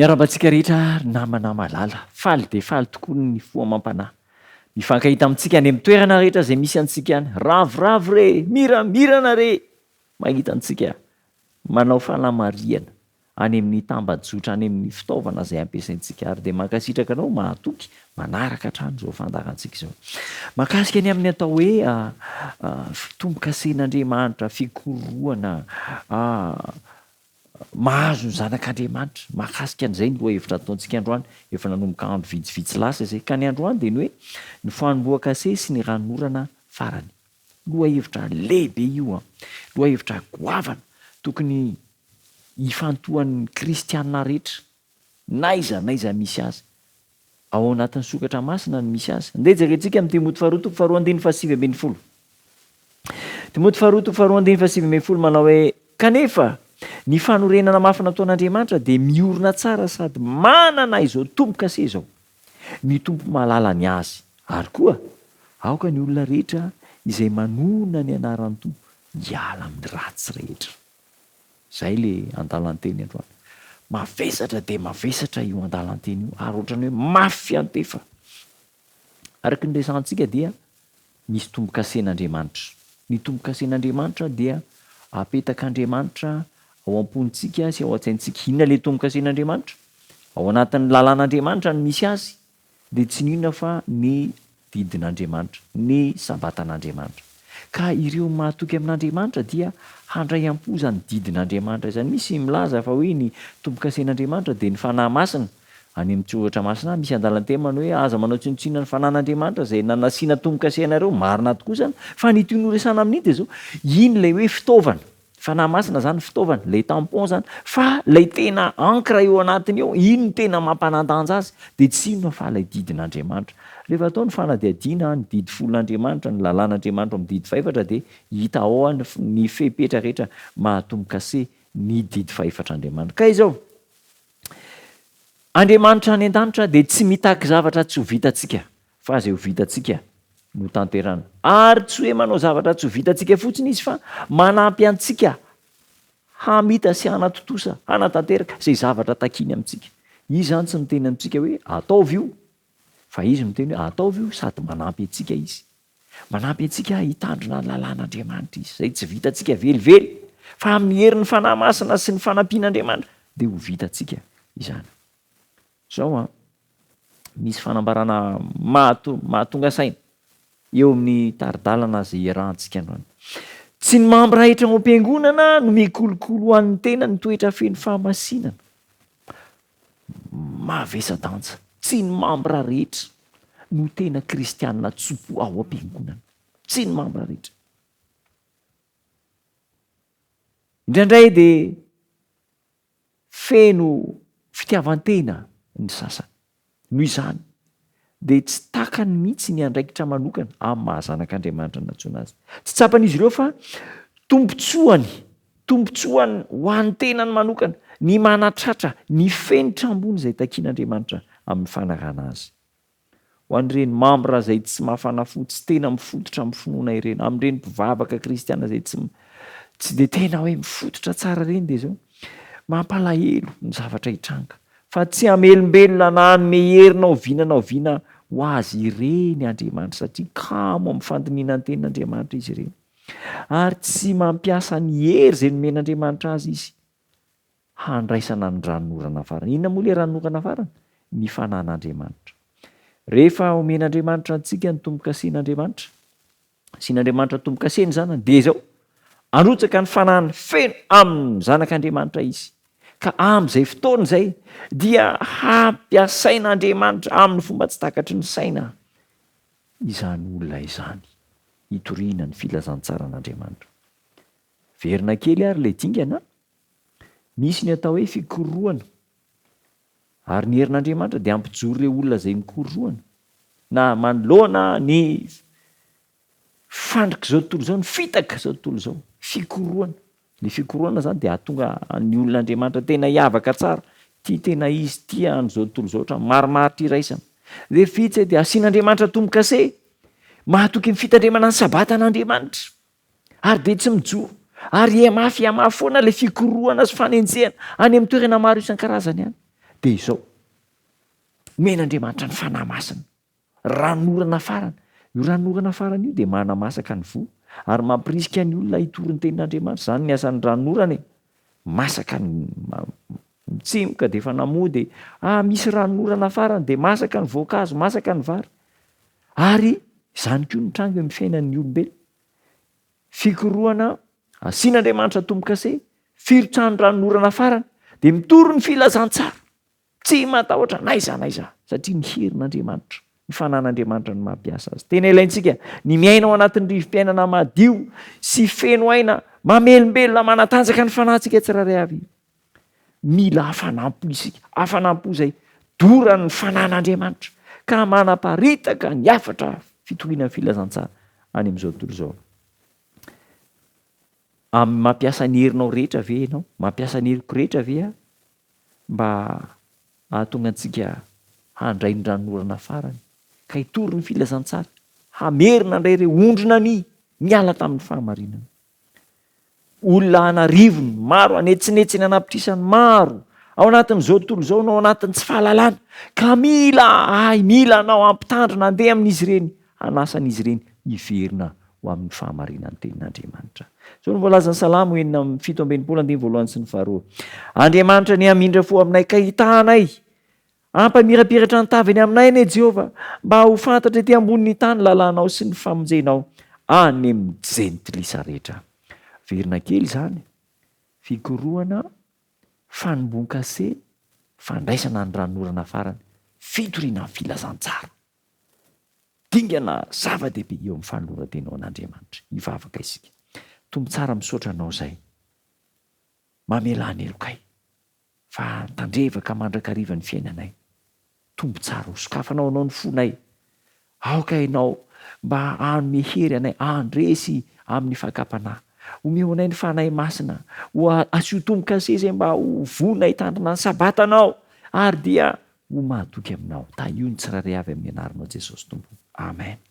Miarabantsika rehetra namana malala, faly de faly tokoa ny foa mampanahy. Mifankahita amintsika any amin'ny toerana rehetra izay misy antsika any. Ravoravo re, miramirana re, mahita antsika manao fanamariana any amin'ny tambajotra, any amin'ny fitaovana izay ampiasaintsika ary dia mankasitraka anao mahatoky manaraka hatrany izao fandarantsika izao. Mahakasika any amin'ny atao hoe tombo-kasen'Andriamanitra, fikorohana, mahazo ny zanak'Andriamanitra. Mahakasika an'izay ny lohahevitra ataontsika androany. Efa nanomboka andro vitsivitsy lasa izay ka ny androany dia ny hoe ny fanombohan-kase sy ny ranorana farany. Lohahevitra lehibe io, lohahevitra goavana, tokony hifantohan'ny kristianina rehetra, naiza misy azy. Ao anatin'ny sokatra masina no misy azy. Andeha jerentsika amin'ny Timoty faharoa toko faharoa andiny faha sivy ambin'ny folo. Timoty faharoa toko faharoa andiny faha sivy ambin'ny folo manao hoe kanefa ny fanorenana mafy nataon'Andriamanitra dia miorina tsara sady manana izao tombo-kase izao. Ny tompo mahalala ny azy. Ary koa aoka ny olona rehetra izay manona ny anaran'ny tompo hiala amin'ny ratsy rehetra. Zay le andalanteny androany. Mavesatra dia mavesatra io andalanteny io ary ohatrany hoe mafy antefa. Araka ny resantsika dia misy tombo-kasen'Andriamanitra. Ny tombo-kasen'Andriamanitra dia apetak'Andriamanitra ao am-pontsika sy ao an-tsaintsika. Inona le tombo-kasen'Andriamanitra? Ao anatin'ny lalàn'Andriamanitra no misy azy, dia tsy inona fa ny didin'Andriamanitra, ny sabatan'Andriamanitra. Ka ireo mahatoky amin'Andriamanitra dia handray am-poza ny didin'Andriamanitra izany. Misy milaza fa hoe ny tombo-kasen'Andriamanitra dia ny fanahy masina. Any amin'ny tsoratra masina misy andalanteny manao hoe aza manao tsinontsinona ny fanahin'Andriamanitra izay nanasiana tombo-kase anareo, marina tokoa izany. Fa ny tiany ho resana amin'iny dia zao, iny ilay hoe fitaovana. Fanahy masina zany fitaovana, ilay tampon zany, fa ilay tena ankra eo anatiny eo, iny no tena mampanandanja azy, dia tsy inona fa ilay didin'Andriamanitra. Rehefa atao ny fanadihadiana, ny didy folon'Andriamanitra, ny lalàn'Andriamanitra amin'ny didy faefatra, dia hita ao ny fepetra rehetra mahatombo-kase ny didy faefatr'Andriamanitra. Ka izao, Andriamanitra any an-danitra dia tsy mitaky zavatra tsy ho vitantsika, fa izay ho vitantsika no tanterana. Ary tsy hoe manao zavatra tsy ho vitantsika fotsiny izy, fa manampy antsika hamita sy hanatotosa, hanatanteraka izay zavatra takiny amintsika. Izy zany tsy miteny amintsika hoe ataovy io, fa izy miteny hoe ataovy io sady manampy antsika izy. Manampy antsika hitandrina ny lalàn'Andriamanitra izy, izay tsy vitantsika velively, fa amin'ny herin'ny fanahy masina sy ny fanampian'Andriamanitra dia ho vitantsika izany. Zao misy fanambarana mahatonga saina eo amin'ny taridalana izay iarahantsika androany. Tsy ny mambra rehetra ao am-piangonana no mikolokolo an'ny tena ny toetra feno fahamasinana. Mavesa-danja. Tsy ny mambra rehetra no tena kristianina tsopo ao am-piangonana. Tsy ny mambra rehetra. Indraindray dia feno fitiavan-tena ny sasany. Noho izany dia tsy takany mihitsy ny andraikitra manokana amin'ny mahazanak'Andriamanitra natsoina azy. Tsy tsapan'izy ireo fa tombotsoany ho an'ny tenany manokana, ny manatratra, ny fenitra ambony izay takian'Andriamanitra amin'ny fanarana azy. Ho an'ireny mambra izay tsy mafanafo, tsy tena mifototra amin'ny finoana ireny, amin'ireny mpivavaka kristiana izay tsy dia tena hoe mifototra tsara ireny, dia zao mampalahelo ny zavatra hitranga. Fa tsy hamelombelona na hanome herina oviana ho azy ireny Andriamanitra, satria kamo amin'ny fandiniana ny tenin'Andriamanitra izy ireny. Ary tsy mampiasa ny hery izay nomen'Andriamanitra azy izy handraisana ny ranorana farany. Inona moa ilay ranorana farany? Ny fanan'Andriamanitra. Rehefa omen'Andriamanitra antsika ny tombo-kasen'Andriamanitra, sy n'Andriamanitra tombo-kaseny zany, dia izao anotsaka ny fanahiny feno amin'ny zanak'Andriamanitra izy. Ka amin'izay fotoana izay dia hampiasain'Andriamanitra amin'ny fomba tsy takatry ny saina izany olona izany, hitoriana ny filazantsara-n'Andriamanitra. Verina kely ary ilay dingana, misy ny atao hoe fikorohana. Ary ny herin'Andriamanitra dia ampijoro ireo olona izay mikorohana, na manoloana ny fandrika izao tontolo izao, ny fitaka izao tontolo izao, fikorohana. Ny fikorohana zany dia ahatonga ny olon'Andriamanitra tena hiavaka tsara, tia tena izy tia an'izao tontolo izao, ohatran'ny marimaritra iraisana. Rehefa vita dia asian'Andriamanitra tombo-kase, mahatoky ny fitandremana ny sabatan'Andriamanitra, ary dia tsy mijoro, ary mafy foana ilay fikorohana sy fanenjehana any amin'ny toerana maro isan-karazany any. dia izao omen'Andriamanitra ny fanahy masina, ranorana farana. Io ranorana farana io dia manamasaka ny vo ary mampirisika ny olona hitory ny tenin'Andriamanitra. Zany ny asan'ny ranorana e, masaka ny mitsimoka dia efa namody misy ranorana farana dia masaka ny voankazo, masaka ny vary. Ary izany koa ny tranga amin'ny fiainan'ny olombelona. Fikorohana asian'Andriamanitra tombo-kase, firotsahany ranorana farana dia mitory ny filazantsara. Tsy matahotra naiza satria ny herin'Andriamanitra, ny fanan'Andriamanitra ny mampiasa azy. Tena ilaintsika ny miaina ao anatin'ny rivo-piainana madio sy feno aina mamelombelona manatanjaka ny fanahintsika tsiraray avy. Mila hafanampo isika, hafanampo izay doran'ny fanan'Andriamanitra ka manaparitaka ny afatra fitoriana ny filazantsara any amin'izao tontolo izao. Mampiasa ny herinao rehetra ve ianao? Mampiasa ny heriko rehetra ve aho mba ahatonga antsika handray ny ranorana farany ka hitory ny filazantsara, hamerina indray ireo ondrona ny miala tamin'ny fahamarinana. Olona anarivony maro, anetsinetsiny anapitrisany maro ao anatin'izao tontolo izao no ao anatin'ny tsy fahalalana, ka mila anao ampitandrina andeha amin'izy ireny, anasan'izy ireny hiverina ho amin'ny fahamarinan'ny tenin'Andriamanitra. So ny voalazan'ny salamo 7:7 sy ny 2. Andriamanitra ny hamindra fo aminay ka hitahanay, ampamirapiratra ny taviny aminay anie Jehovah, mba ho fantatra ety ambonin'ny tany lalànao sy ny famonjenao any amin'ny jentilisa rehetra. Verina kely izany, fikorohana, fanomboan-kase, fandraisana ny ranorana farany, fitoriana ny filazantsara. Dingana zava-dehibe eo amin'ny fanoloran-tenao an'Andriamanitra. Hivavaka isika. Tombo tsara misaotra anao izay. Mamelany elokay. Fa tandrevaka mandrakariva ny fiainanay. Tombo tsara ho sokafanao anao ny fonay. Aoka ianao mba hanome hery anay, handresy amin'ny fakapanahy. Omeo anay ny fanahy masina, ho asio tombo-kase izay mba ho vonay tandrina ny sabatanao, ary dia ho mahatoky aminao. Io ny tsiraray avy amin'ny anaranao Jesosy Tompo. Amen.